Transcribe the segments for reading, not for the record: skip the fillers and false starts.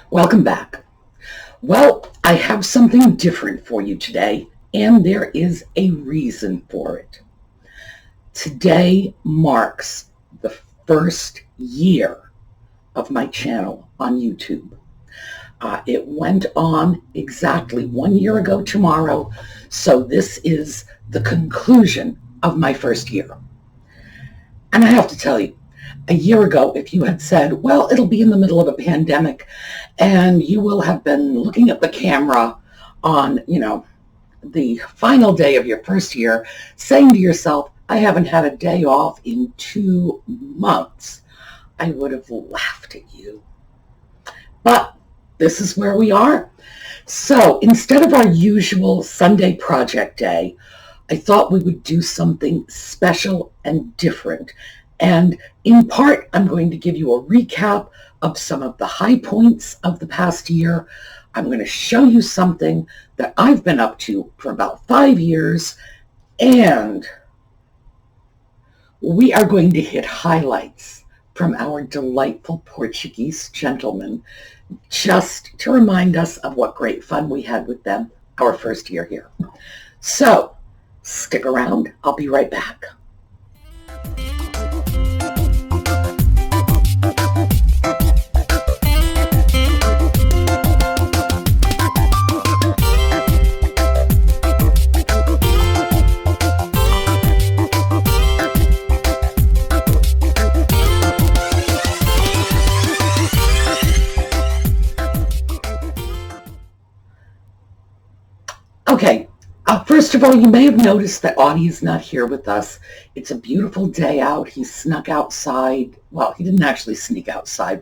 Welcome back. Well, I have something different for you today, and there is a reason for it. Today marks the first year of my channel on YouTube. It went on exactly 1 year ago tomorrow, so this is the conclusion of my first year. And I have to tell you, a year ago, if you had said, well, it'll be in the middle of a pandemic and you will have been looking at the camera on, the final day of your first year, saying to yourself, I haven't had a day off in 2 months, I would have laughed at you. But this is where we are. So instead of our usual Sunday project day, I thought we would do something special and different. And in part, I'm going to give you a recap of some of the high points of the past year. I'm going to show you something that I've been up to for about 5 years. And we are going to hit highlights from our delightful Portuguese gentlemen, just to remind us of what great fun we had with them our first year here. So stick around. I'll be right back. Okay, first of all, you may have noticed that Audie is not here with us. It's a beautiful day out. He snuck outside. Well, he didn't actually sneak outside.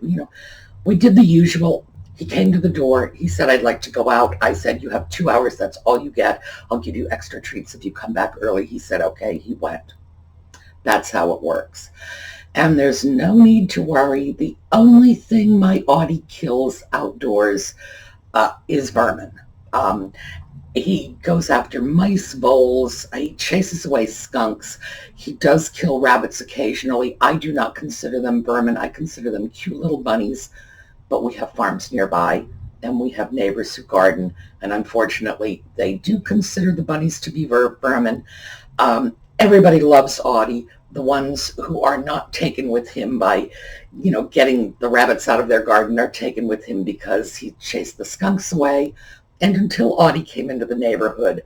We did the usual. He came to the door. He said, I'd like to go out. I said, you have 2 hours. That's all you get. I'll give you extra treats if you come back early. He said, okay. He went. That's how it works. And there's no need to worry. The only thing my Audie kills outdoors is vermin. He goes after mice, voles, he chases away skunks. He does kill rabbits occasionally. I do not consider them vermin. I consider them cute little bunnies. But we have farms nearby, and we have neighbors who garden, and unfortunately, they do consider the bunnies to be vermin. Everybody loves Audie. The ones who are not taken with him by, getting the rabbits out of their garden are taken with him because he chased the skunks away. And until Audie came into the neighborhood,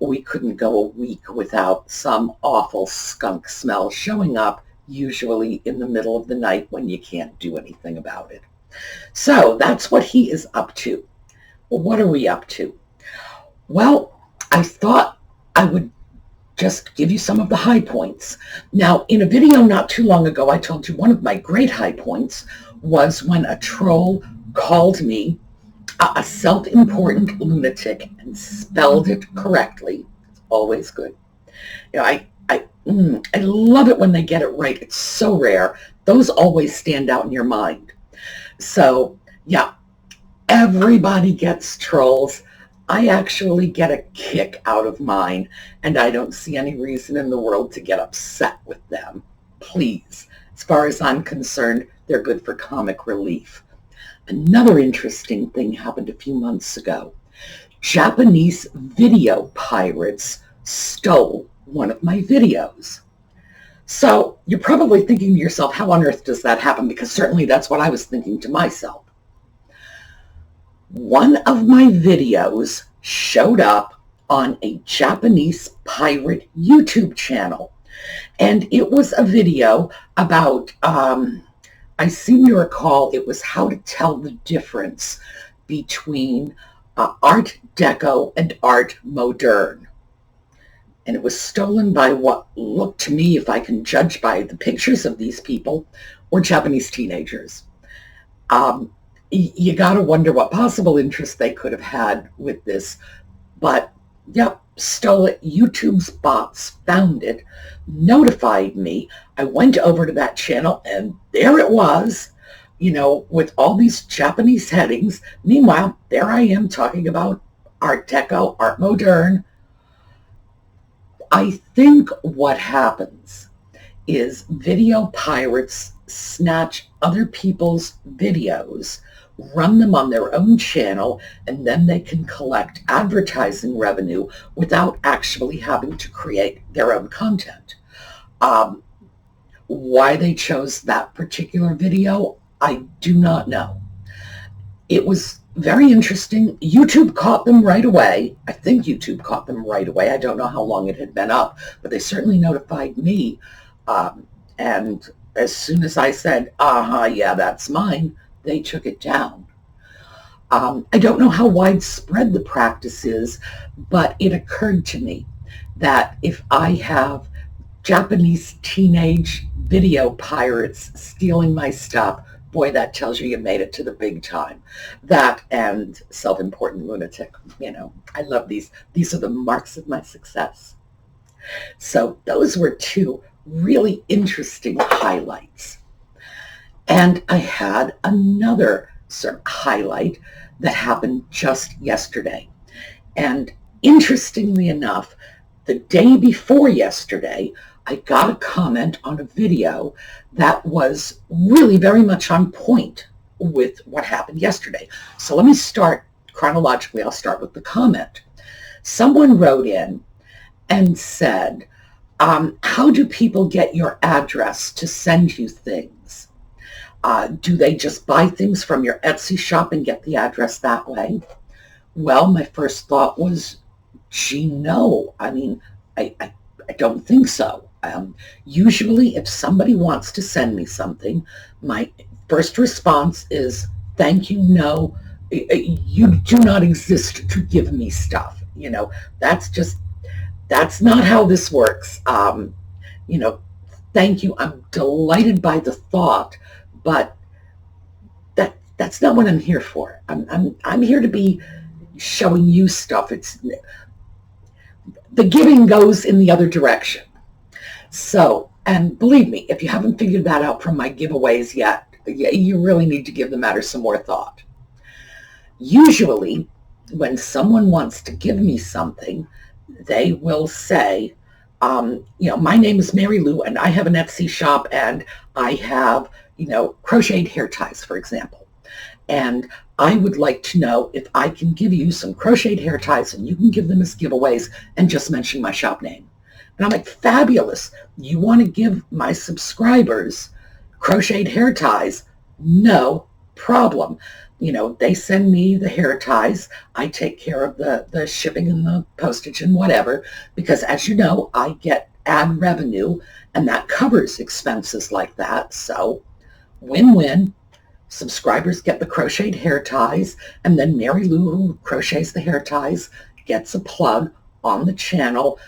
we couldn't go a week without some awful skunk smell showing up, usually in the middle of the night when you can't do anything about it. So that's what he is up to. Well, what are we up to? Well, I thought I would just give you some of the high points. Now, in a video not too long ago, I told you one of my great high points was when a troll called me a self-important lunatic and spelled it correctly. It's always good. I love it when they get it right. It's so rare. Those always stand out in your mind. So, yeah, everybody gets trolls. I actually get a kick out of mine, and I don't see any reason in the world to get upset with them. Please, as far as I'm concerned, they're good for comic relief. Another interesting thing happened a few months ago. Japanese video pirates stole one of my videos. So you're probably thinking to yourself, how on earth does that happen? Because certainly that's what I was thinking to myself. One of my videos showed up on a Japanese pirate YouTube channel. And it was a video about I seem to recall it was how to tell the difference between Art Deco and Art Moderne. And it was stolen by what looked to me, if I can judge by the pictures of these people, were Japanese teenagers. You got to wonder what possible interest they could have had with this. But, yep, stole it. YouTube's bots found it, notified me. I went over to that channel, and there it was, with all these Japanese headings. Meanwhile, there I am talking about Art Deco, Art Moderne. I think what happens is video pirates snatch other people's videos run them on their own channel, and then they can collect advertising revenue without actually having to create their own content. Why they chose that particular video, I do not know. It was very interesting. YouTube caught them right away. I think YouTube caught them right away. I don't know how long it had been up, but they certainly notified me. And as soon as I said, yeah, that's mine, they took it down. I don't know how widespread the practice is, but it occurred to me that if I have Japanese teenage video pirates stealing my stuff, boy, that tells you made it to the big time. That and self-important lunatic, I love these. These are the marks of my success. So those were two really interesting highlights. And I had another sort of highlight that happened just yesterday. And interestingly enough, the day before yesterday, I got a comment on a video that was really very much on point with what happened yesterday. So let me start chronologically. I'll start with the comment. Someone wrote in and said, how do people get your address to send you things? Do they just buy things from your Etsy shop and get the address that way? Well, my first thought was, gee, no. I mean, I don't think so. Usually, if somebody wants to send me something, my first response is, thank you, no. You do not exist to give me stuff. That's not how this works. Thank you. I'm delighted by the thought, but that's not what I'm here for. I'm here to be showing you stuff. The giving goes in the other direction. So, and believe me, if you haven't figured that out from my giveaways yet, you really need to give the matter some more thought. Usually, when someone wants to give me something, they will say, my name is Mary Lou, and I have an Etsy shop, and I have, crocheted hair ties, for example. And I would like to know if I can give you some crocheted hair ties, and you can give them as giveaways and just mention my shop name. And I'm like, fabulous. You want to give my subscribers crocheted hair ties? No problem. They send me the hair ties. I take care of the shipping and the postage and whatever, because as you know, I get ad revenue, and that covers expenses like that. So win-win. Subscribers get the crocheted hair ties, and then Mary Lou, who crochets the hair ties, gets a plug on the channel.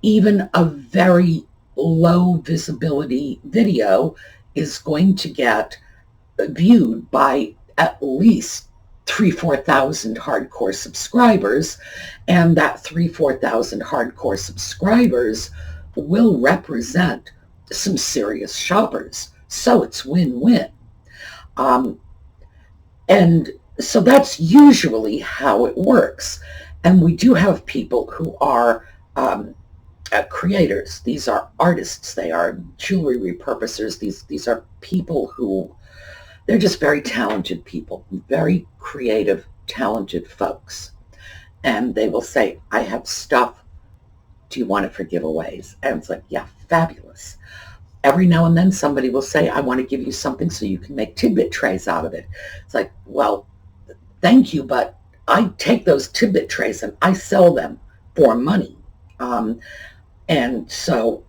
Even a very low visibility video is going to get viewed by at least 3,000-4,000 hardcore subscribers, and that 3,000-4,000 hardcore subscribers will represent some serious shoppers. So it's win-win. And so that's usually how it works. And we do have people who are creators. These are artists. They are jewelry repurposers. These are people who, they're just very talented people, very creative, talented folks. And they will say, I have stuff. Do you want it for giveaways? And it's like, yeah, fabulous. Every now and then somebody will say, I want to give you something so you can make Tidbit trays out of it. It's like, well, thank you, but I take those Tidbit trays and I sell them for money. And so,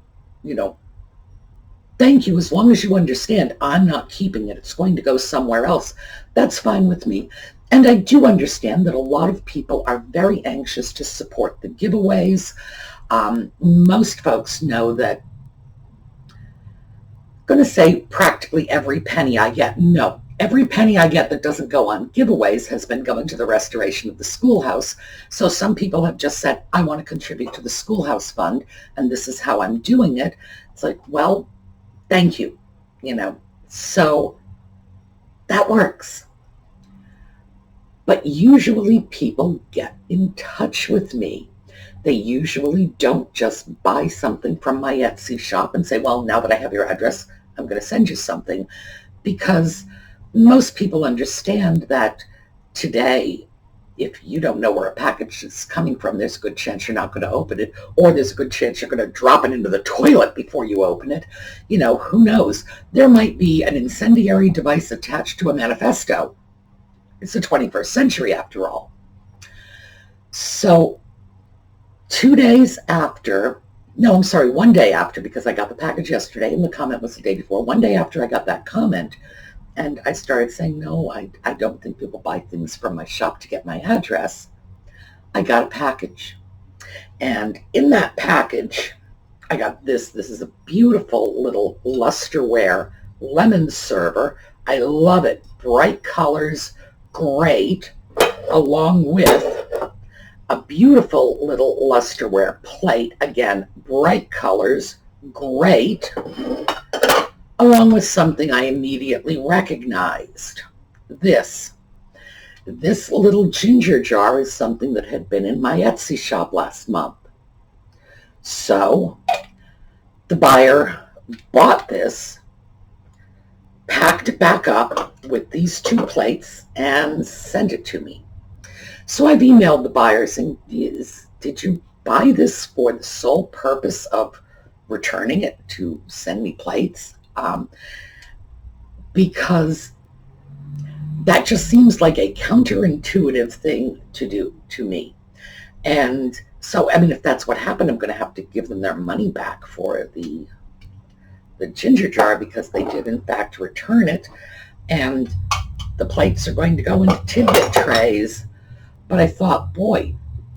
thank you. As long as you understand, I'm not keeping it. It's going to go somewhere else. That's fine with me. And I do understand that a lot of people are very anxious to support the giveaways. Most folks know that, I'm going to say practically every penny I get. No, every penny I get that doesn't go on giveaways has been going to the restoration of the schoolhouse. So some people have just said, I want to contribute to the schoolhouse fund, and this is how I'm doing it. It's like, well, thank you. So that works. But usually people get in touch with me. They usually don't just buy something from my Etsy shop and say, well, now that I have your address, I'm going to send you something. Because most people understand that today, if you don't know where a package is coming from, there's a good chance you're not going to open it, or there's a good chance you're going to drop it into the toilet before you open it. Who knows? There might be an incendiary device attached to a manifesto. It's the 21st century, after all. So 1 day after, because I got the package yesterday and the comment was the day before. 1 day after I got that comment, and I started saying, no, I don't think people buy things from my shop to get my address, I got a package. And in that package, I got this. This is a beautiful little lusterware lemon server. I love it. Bright colors, great, along with a beautiful little lusterware plate. Again, bright colors, great, along with something I immediately recognized. This little ginger jar is something that had been in my Etsy shop last month. So the buyer bought this, packed it back up with these 2 plates, and sent it to me. So I've emailed the buyer saying, did you buy this for the sole purpose of returning it to send me plates? Because that just seems like a counterintuitive thing to do to me. And so, if that's what happened, I'm going to have to give them their money back for the ginger jar, because they did in fact return it, and the plates are going to go into Tidbit trays. But I thought, boy,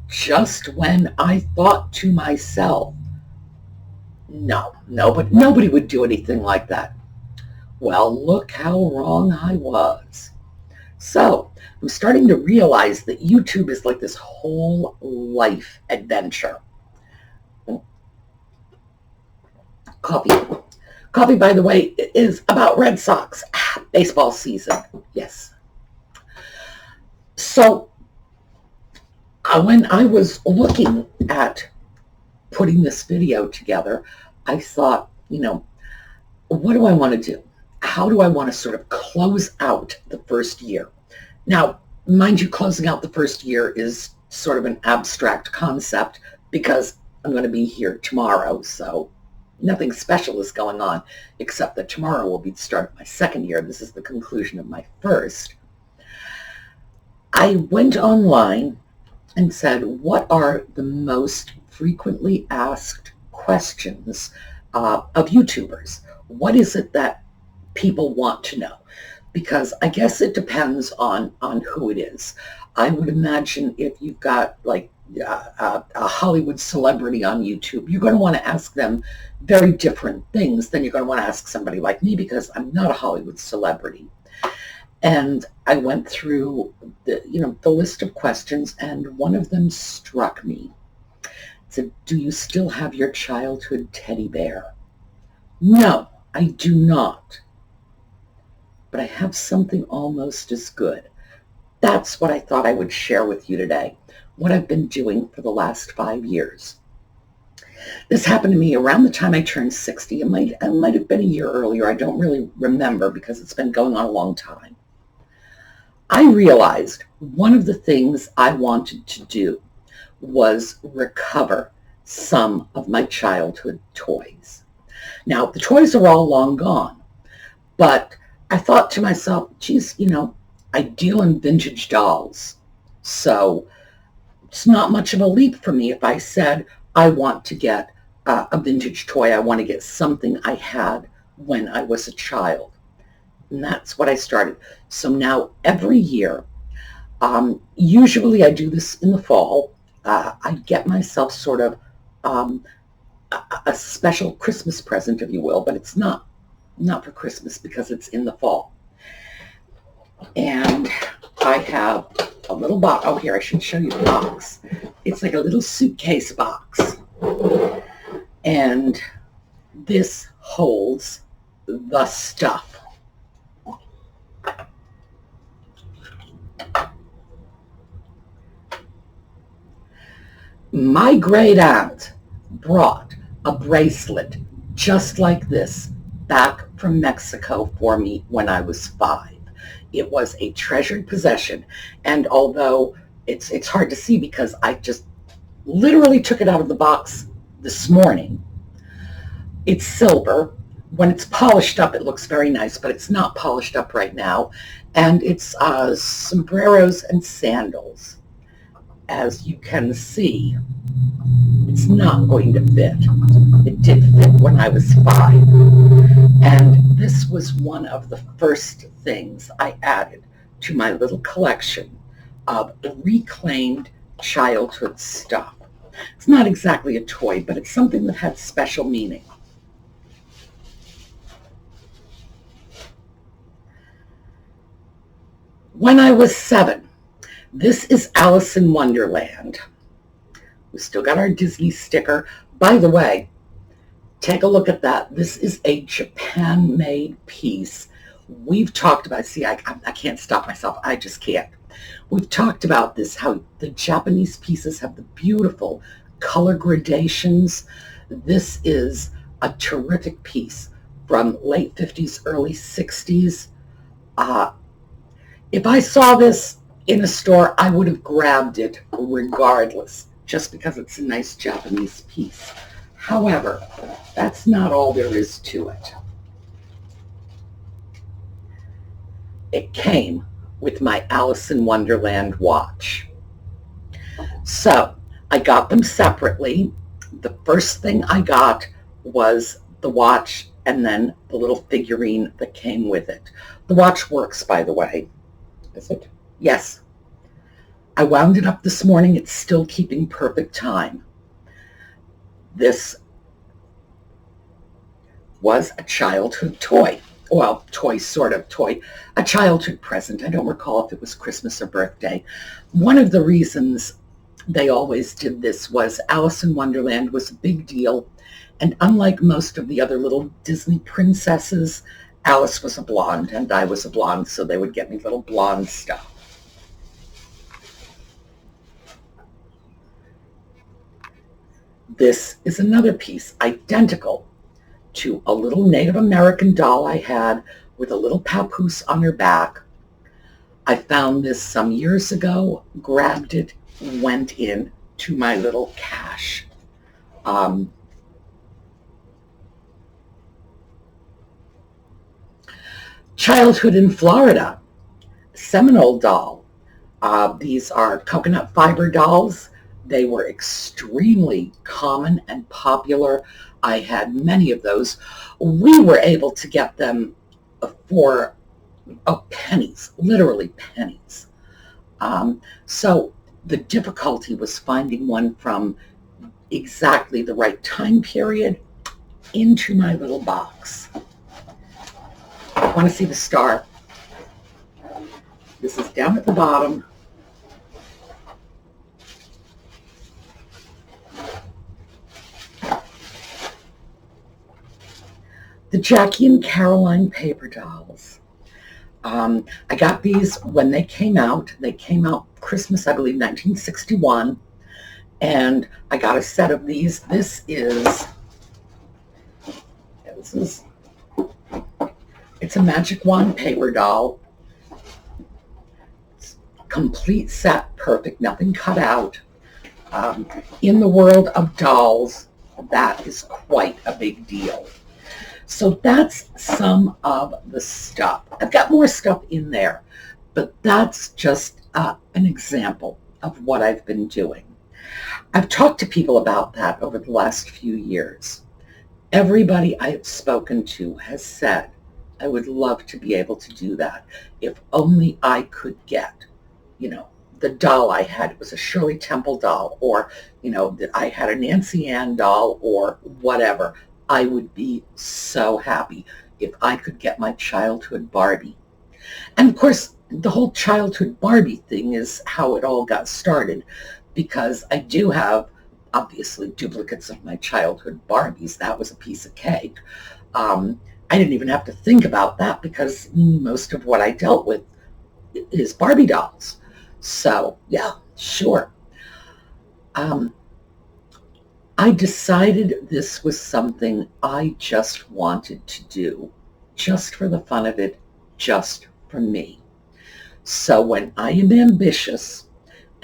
just when I thought to myself, no, but nobody would do anything like that. Well, look how wrong I was. So I'm starting to realize that YouTube is like this whole life adventure. Coffee, by the way, is about Red Sox. Baseball season, yes. So when I was looking at putting this video together, I thought, what do I want to do? How do I want to sort of close out the first year? Now, mind you, closing out the first year is sort of an abstract concept, because I'm going to be here tomorrow, so nothing special is going on, except that tomorrow will be the start of my second year. This is the conclusion of my first. I went online and said, what are the most frequently asked questions of YouTubers? What is it that people want to know? Because I guess it depends on who it is. I would imagine if you've got like a Hollywood celebrity on YouTube, you're going to want to ask them very different things than you're going to want to ask somebody like me, because I'm not a Hollywood celebrity. And I went through the list of questions, and one of them struck me. It said, do you still have your childhood teddy bear? No, I do not. But I have something almost as good. That's what I thought I would share with you today, what I've been doing for the last 5 years. This happened to me around the time I turned 60. It might have been a year earlier. I don't really remember, because it's been going on a long time. I realized one of the things I wanted to do was recover some of my childhood toys. Now, the toys are all long gone, but I thought to myself, geez, I deal in vintage dolls, so it's not much of a leap for me if I said I want to get a vintage toy. I want to get something I had when I was a child. And that's what I started. So now every year, usually I do this in the fall, I get myself sort of a special Christmas present, if you will, but it's not for Christmas because it's in the fall. And I have a little box. Oh, here, I should show you the box. It's like a little suitcase box. And this holds the stuff. My great aunt brought a bracelet just like this back from Mexico for me when I was 5. It was a treasured possession, and although it's hard to see because I just literally took it out of the box this morning, it's silver. When it's polished up, it looks very nice, but it's not polished up right now. And it's sombreros and sandals. As you can see, it's not going to fit. It did fit when I was 5. And this was one of the first things I added to my little collection of reclaimed childhood stuff. It's not exactly a toy, but it's something that had special meaning. When I was 7, this is Alice in Wonderland. We still got our Disney sticker. By the way, take a look at that. This is a Japan-made piece. We've talked about, see, I can't stop myself. I just can't. We've talked about this, how the Japanese pieces have the beautiful color gradations. This is a terrific piece from late 50s, early 60s. If I saw this in a store, I would have grabbed it regardless, just because it's a nice Japanese piece. However, that's not all there is to it. It came with my Alice in Wonderland watch. So I got them separately. The first thing I got was the watch and then the little figurine that came with it. The watch works, by the way. Is it? Yes. I wound it up this morning. It's still keeping perfect time. This was a childhood toy. Well, toy, sort of toy. A childhood present. I don't recall if it was Christmas or birthday. One of the reasons they always did this was Alice in Wonderland was a big deal. And unlike most of the other little Disney princesses, Alice was a blonde and I was a blonde, so they would get me little blonde stuff. This is another piece identical to a little Native American doll I had with a little papoose on her back. I found this some years ago, grabbed it, went in to my little cache. Childhood in Florida, Seminole doll. These are coconut fiber dolls. They were extremely common and popular. I had many of those. We were able to get them for pennies, literally pennies. So the difficulty was finding one from exactly the right time period into my little box. Want to see the star? This is down at the bottom. The Jackie and Caroline paper dolls. I got these when they came out. They came out Christmas, I believe, 1961. And I got a set of these. This is it's a Magic Wand paper doll. It's complete set, perfect, nothing cut out. In the world of dolls, that is quite a big deal. So that's some of the stuff. I've got more stuff in there, but that's just an example of what I've been doing. I've talked to people about that over the last few years. Everybody I've spoken to has said, I would love to be able to do that. If only I could get, the doll I had. It was a Shirley Temple doll, or, that I had a Nancy Ann doll, or whatever. I would be so happy if I could get my childhood Barbie. And of course, the whole childhood Barbie thing is how it all got started, because I do have, obviously, duplicates of my childhood Barbies. That was a piece of cake. I didn't even have to think about that because most of what I dealt with is Barbie dolls. So, yeah, sure. I decided this was something I just wanted to do, just for the fun of it, just from me. So when I am ambitious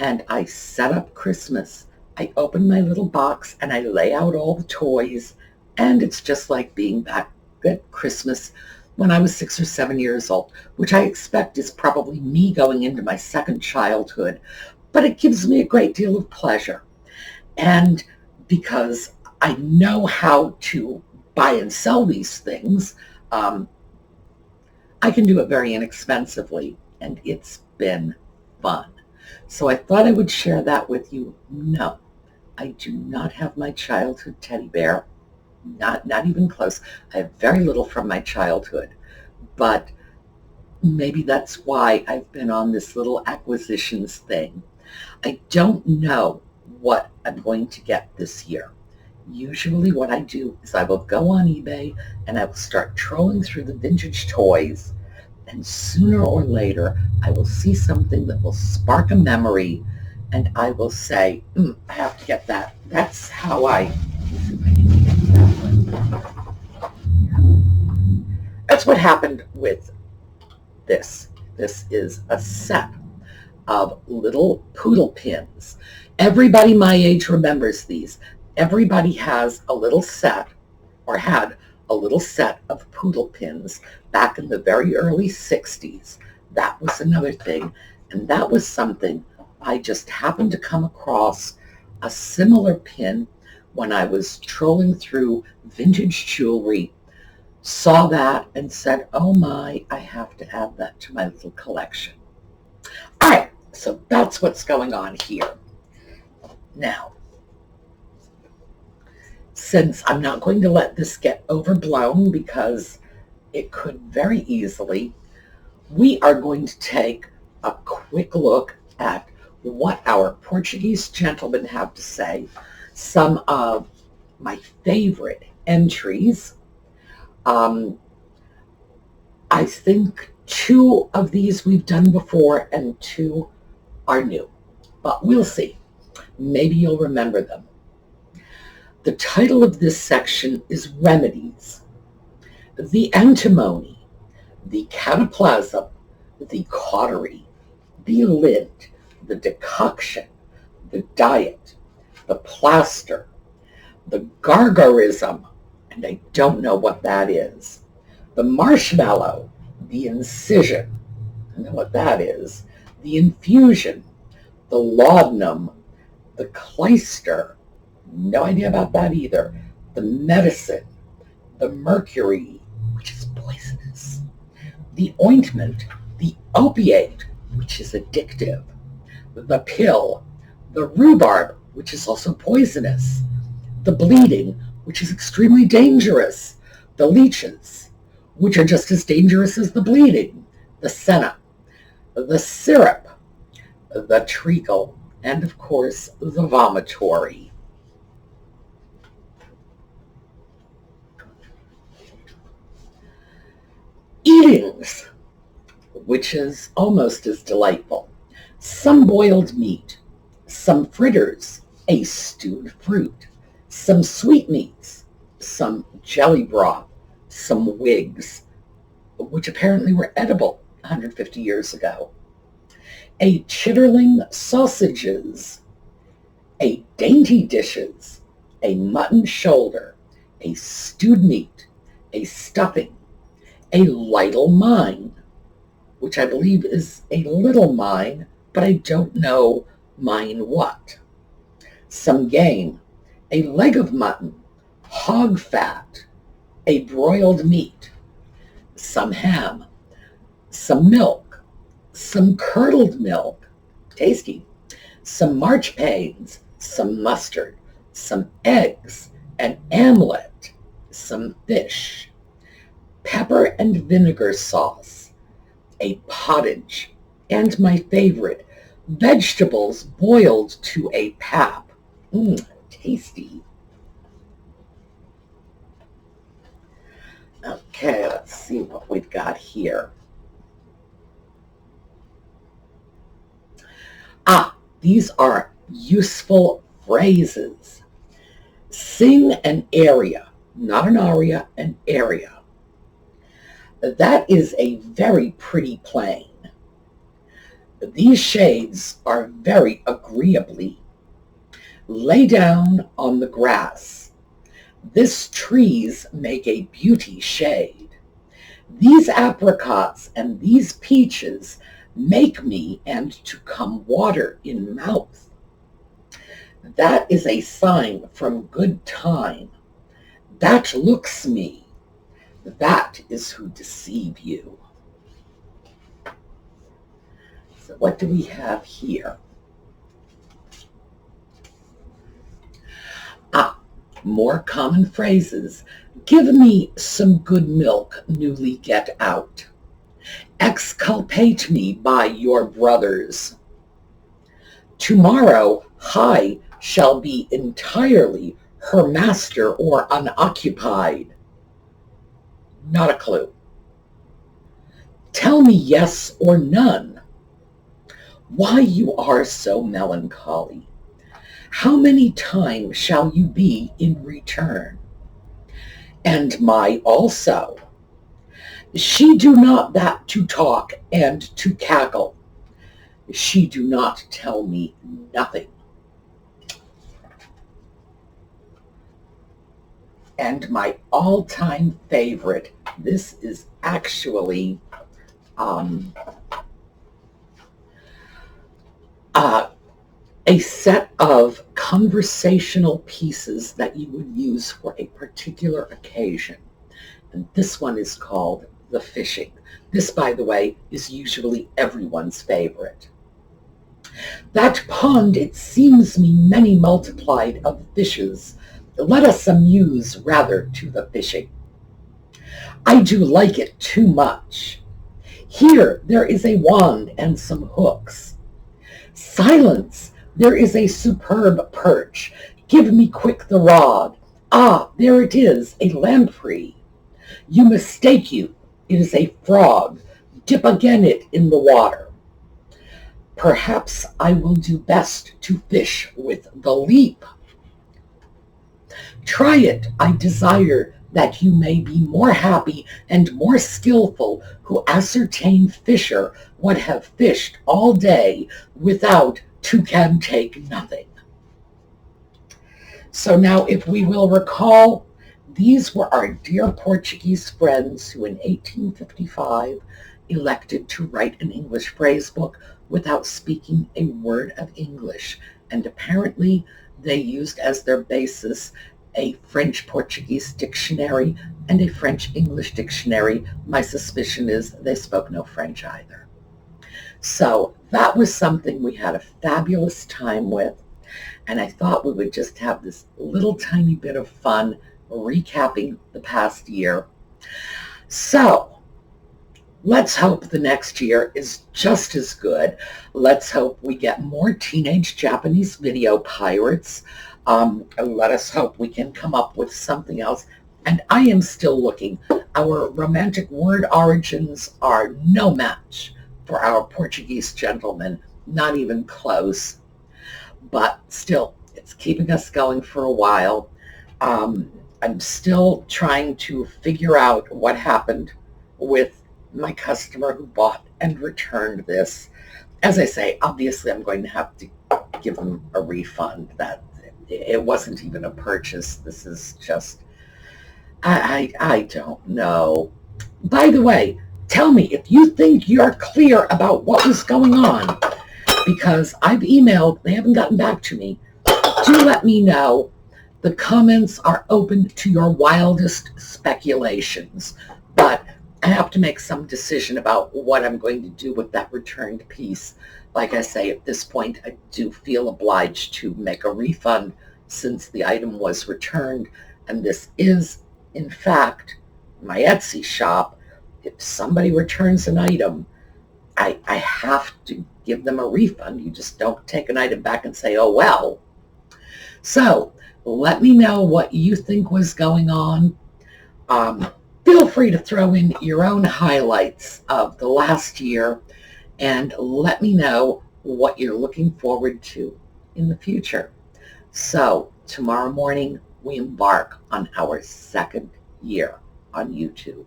and I set up Christmas, I open my little box and I lay out all the toys, and it's just like being back at Christmas when I was 6 or 7 years old, which I expect is probably me going into my second childhood, but it gives me a great deal of pleasure. And because I know how to buy and sell these things, I can do it very inexpensively, and it's been fun. So I thought I would share that with you. No, I do not have my childhood teddy bear, not even close. I have very little from my childhood, but maybe that's why I've been on this little acquisitions thing. I don't know what I'm going to get this year. Usually what I do is I will go on eBay and I will start trolling through the vintage toys, and sooner or later I will see something that will spark a memory and I will say, I have to get that. That's how that's what happened with this. This is a set of little poodle pins. Everybody my age remembers these. Everybody has a little set, or had a little set of poodle pins back in the very early 60s. That was another thing. And that was something I just happened to come across a similar pin when I was trolling through vintage jewelry, saw that and said, oh my, I have to add that to my little collection. All right, so that's what's going on here. Now, since I'm not going to let this get overblown because it could very easily, we are going to take a quick look at what our Portuguese gentlemen have to say, some of my favorite entries. I think 2 of these we've done before and 2 are new, but we'll see. Maybe you'll remember them. The title of this section is Remedies. The antimony, the cataplasm, the cautery, the lint, the decoction, the diet, the plaster, the gargarism, and I don't know what that is, the marshmallow, the incision, I know what that is, the infusion, the laudanum, the clyster, no idea about that either, the medicine, the mercury, which is poisonous, the ointment, the opiate, which is addictive, the pill, the rhubarb, which is also poisonous, the bleeding, which is extremely dangerous, the leeches, which are just as dangerous as the bleeding, the senna, the syrup, the treacle, and of course the vomitory. Eatings, which is almost as delightful. Some boiled meat, some fritters, a stewed fruit, some sweetmeats, some jelly broth, some wigs, which apparently were edible 150 years ago, a chitterling sausages, a dainty dishes, a mutton shoulder, a stewed meat, a stuffing, a lytle mine, which I believe is a little mine, but I don't know mine what, some game, a leg of mutton, hog fat, a broiled meat, some ham, some milk, some curdled milk, tasty, some marchpanes, some mustard, some eggs, an omelet, some fish, pepper and vinegar sauce, a pottage, and my favorite, vegetables boiled to a pap. Tasty. Okay, let's see what we've got here. These are useful phrases. Sing an aria, not an aria, an area. That is a very pretty plane. These shades are very agreeably. Lay down on the grass. This trees make a beauty shade. These apricots and these peaches make me and to come water in mouth. That is a sign from good time. That looks me. That is who deceive you. So what do we have here? More common phrases. Give me some good milk, newly get out. Exculpate me by your brothers. Tomorrow, I shall be entirely her master or unoccupied. Not a clue. Tell me yes or none. Why you are so melancholy? How many times shall you be in return? And my also. She do not that to talk and to cackle. She do not tell me nothing. And my all-time favorite, this is actually a set of conversational pieces that you would use for a particular occasion. And this one is called the fishing. This, by the way, is usually everyone's favorite. That pond, it seems me many multiplied of fishes. Let us amuse rather to the fishing. I do like it too much. Here there is a wand and some hooks. Silence! There is a superb perch. Give me quick the rod. Ah, there it is, a lamprey. You mistake you. It is a frog. Dip again it in the water. Perhaps I will do best to fish with the leap. Try it, I desire, that you may be more happy and more skillful who ascertain fisher what have fished all day without to can take nothing. So now if we will recall, these were our dear Portuguese friends who in 1855 elected to write an English phrase book without speaking a word of English. And apparently they used as their basis a French-Portuguese dictionary and a French-English dictionary. My suspicion is they spoke no French either. So that was something we had a fabulous time with, and I thought we would just have this little tiny bit of fun recapping the past year. So let's hope the next year is just as good. Let's hope we get more teenage Japanese video pirates. Let us hope we can come up with something else. And I am still looking. Our romantic word origins are no match for our Portuguese gentlemen, not even close. But still, it's keeping us going for a while. I'm still trying to figure out what happened with my customer who bought and returned this. As I say, obviously I'm going to have to give them a refund. That it wasn't even a purchase. This is just, I don't know. By the way, tell me if you think you're clear about what was going on, because I've emailed, they haven't gotten back to me. Do let me know. The comments are open to your wildest speculations, but I have to make some decision about what I'm going to do with that returned piece. Like I say, at this point, I do feel obliged to make a refund since the item was returned, and this is, in fact, my Etsy shop. If somebody returns an item, I have to give them a refund. You just don't take an item back and say, oh, well. So let me know what you think was going on. Feel free to throw in your own highlights of the last year, and let me know what you're looking forward to in the future. So tomorrow morning, we embark on our second year on YouTube.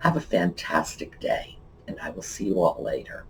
Have a fantastic day, and I will see you all later.